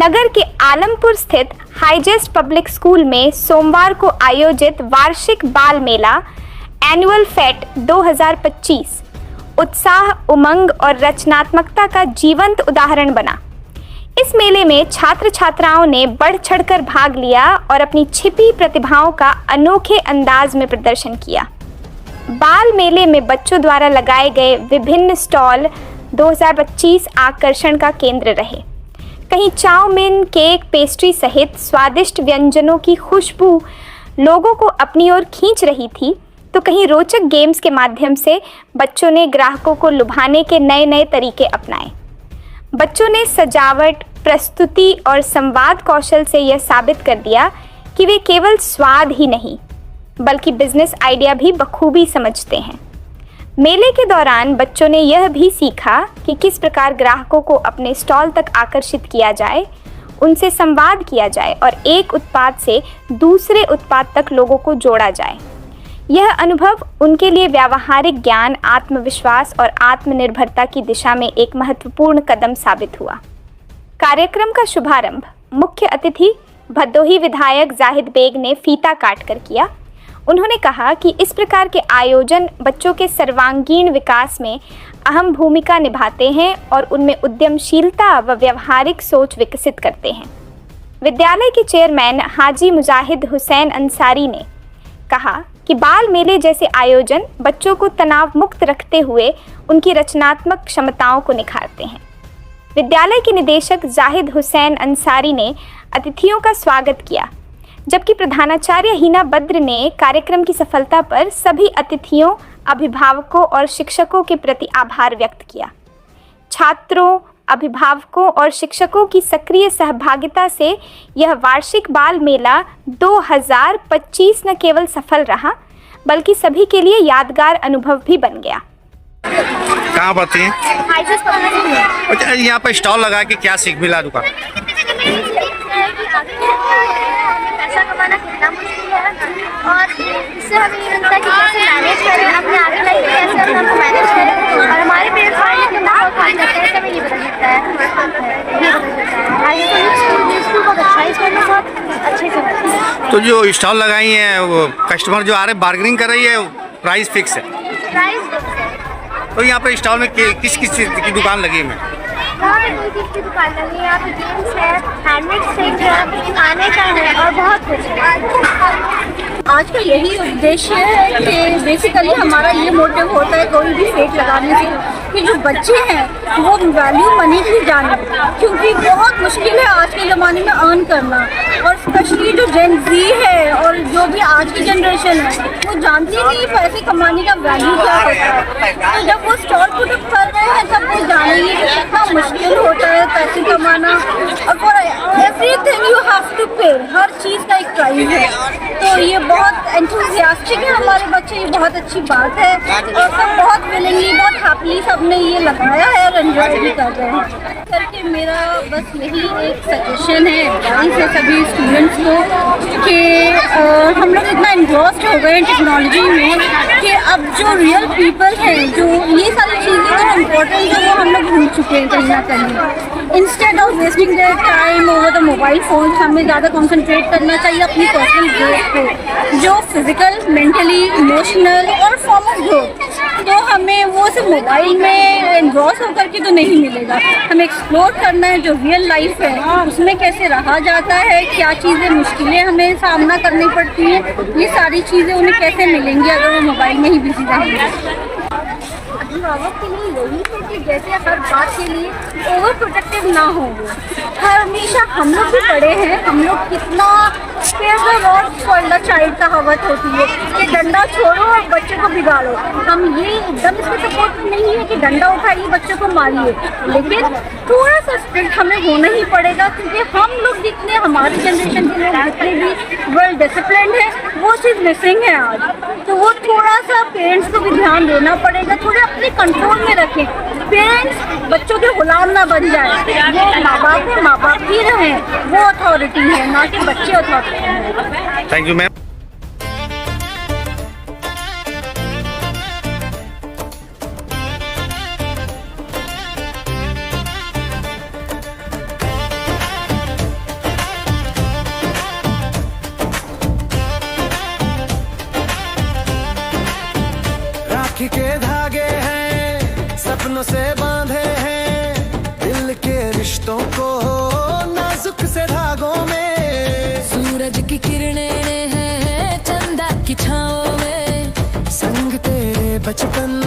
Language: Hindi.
नगर के आलमपुर स्थित हाईजेस्ट पब्लिक स्कूल में सोमवार को आयोजित वार्षिक बाल मेला एनुअल फेट 2025 उत्साह, उमंग और रचनात्मकता का जीवंत उदाहरण बना। इस मेले में छात्र छात्राओं ने बढ़ चढ़कर भाग लिया और अपनी छिपी प्रतिभाओं का अनोखे अंदाज में प्रदर्शन किया। बाल मेले में बच्चों द्वारा लगाए गए विभिन्न स्टॉल 2025 आकर्षण का केंद्र रहे। कहीं चाउमीन, केक, पेस्ट्री सहित स्वादिष्ट व्यंजनों की खुशबू लोगों को अपनी ओर खींच रही थी, तो कहीं रोचक गेम्स के माध्यम से बच्चों ने ग्राहकों को लुभाने के नए नए तरीके अपनाए। बच्चों ने सजावट, प्रस्तुति और संवाद कौशल से यह साबित कर दिया कि वे केवल स्वाद ही नहीं बल्कि बिजनेस आइडिया भी बखूबी समझते हैं। मेले के दौरान बच्चों ने यह भी सीखा कि किस प्रकार ग्राहकों को अपने स्टॉल तक आकर्षित किया जाए, उनसे संवाद किया जाए और एक उत्पाद से दूसरे उत्पाद तक लोगों को जोड़ा जाए। यह अनुभव उनके लिए व्यावहारिक ज्ञान, आत्मविश्वास और आत्मनिर्भरता की दिशा में एक महत्वपूर्ण कदम साबित हुआ। कार्यक्रम का शुभारंभ मुख्य अतिथि भदोही विधायक जाहिद बेग ने फीता काटकर किया। उन्होंने कहा कि इस प्रकार के आयोजन बच्चों के सर्वांगीण विकास में अहम भूमिका निभाते हैं और उनमें उद्यमशीलता व व्यावहारिक सोच विकसित करते हैं। विद्यालय के चेयरमैन हाजी मुजाहिद हुसैन अंसारी ने कहा कि बाल मेले जैसे आयोजन बच्चों को तनाव मुक्त रखते हुए उनकी रचनात्मक क्षमताओं को निखारते हैं। विद्यालय के निदेशक जाहिद हुसैन अंसारी ने अतिथियों का स्वागत किया, जबकि प्रधानाचार्य हिना बद्र ने कार्यक्रम की सफलता पर सभी अतिथियों, अभिभावकों और शिक्षकों के प्रति आभार व्यक्त किया। छात्रों, अभिभावकों और शिक्षकों की सक्रिय सहभागिता से यह वार्षिक बाल मेला 2025 न केवल सफल रहा बल्कि सभी के लिए यादगार अनुभव भी बन गया। कहाँ पढ़ती हैं? अच्छा, यहाँ पर स्टॉल लगा के क्या सीख मिला दुकान? पैसा कमाना कितना मुश्किल है और इससे हमें ये मिलता है कि कैसे मैनेज करें अपने आगे लाइफ में, कैसे अपना मैनेज करें और हमारे पेरेंट्स हमारे लिए कितना बहुत काम करते हैं, हमें ये बदल सकता है। स्कूल बहुत अच्छा है, स्कूल में बहुत अच्छे से। तो जो स्टॉल लगाई हैं वो कस्टमर जो आ रहे हैं बार्गेनिंग कर रही है, प्राइस फिक्स है? प्राइस फिक्स है। तो यहाँ पर स्टॉल में किस किस चीज़ की दुकान लगी है? यहाँ पे कोई चीज़ की दुकान नहीं है, यहाँ पे गेम्स है, हैंडमेड थिंग्स है, खाने का है और बहुत कुछ है। आज का यही उद्देश्य है कि बेसिकली हमारा ये मोटिव होता है कोई भी फेट लगाने से कि जो बच्चे हैं वो वैल्यू मनी की जाने, क्योंकि बहुत मुश्किल है आज के ज़माने में अर्न करना और स्पेशली जो जेन ज़ी है और जो भी आज की जनरेशन है वो जानती नहीं कि पैसे कमाने का वैल्यू क्या होता है। तो जब वो स्टॉल पुट अप कर रहे हैं तब वो जानेंगे कि कितना मुश्किल होता है पैसे कमाना और for everything you have to pay, हर चीज़ का एक प्राइस है। तो ये बहुत एंथुसियास्टिक है हमारे बच्चे, ये बहुत अच्छी बात है और सब बहुत विलिंगली, बहुत हैप्पी सबने ये लगाया है और एंजॉय भी कर रहे हैं। करके मेरा बस यही एक सजेशन है, एडवाइस है सभी स्टूडेंट्स को कि हम लोग इतना एंग्रॉस्ड हो गए हैं टेक्नोलॉजी में कि अब जो रियल पीपल हैं, जो ये सारी चीज़ें जो इम्पोर्टेंट है वो हम लोग भूल चुके हैं कहीं ना कहीं। Instead of wasting their time over the mobile phone, हमें ज़्यादा कॉन्सेंट्रेट करना चाहिए अपनी पर्सनल ग्रोथ पे, जो फिजिकल, मेंटली, इमोशनल और फॉर्म ऑफ ग्रोथ। तो हमें वो सिर्फ मोबाइल में एनग्रॉस होकर के तो नहीं मिलेगा, हमें एक्सप्लोर करना है जो रियल लाइफ है उसमें कैसे रहा जाता है, क्या चीज़ें मुश्किलें हमें सामना करनी पड़ती हैं, ये सारी चीज़ें उन्हें कैसे मिलेंगी अगर वो मोबाइल में ही बिजी रहेंगे। अभिभावक के लिए यही है कि जैसे हर बात के लिए ओवर प्रोटेक्टिव ना हो वो, हर हमेशा हम लोग भी पढ़े हैं, हम लोग कितना चाइल्ड कहावत होती है कि डंडा छोड़ो और बच्चे को बिगाड़ो। हम ये एकदम इसमें सपोर्ट नहीं है कि डंडा उठाइए बच्चे को मारिए, लेकिन थोड़ा सा स्ट्रिक्ट हमें होना ही पड़ेगा क्योंकि हम लोग जितने, हमारी जनरेशन के लोग जितने भी वेल डिसिप्लिन्ड है वो चीज़ मिसिंग है आज। तो वो थोड़ा सा पेरेंट्स को भी ध्यान देना पड़ेगा, थोड़े अपने कंट्रोल में रखें, पेरेंट्स बच्चों के गुलाम ना बन जाए। वो माँ बाप है, माँ बाप ही रहें, वो अथॉरिटी है ना कि बच्चे अथॉरिटी है। Thank you ma'am. से बांधे हैं दिल के रिश्तों को नाजुक से धागों में। सूरज की किरणें हैं चंदा की छाँव में, संग तेरे बचपन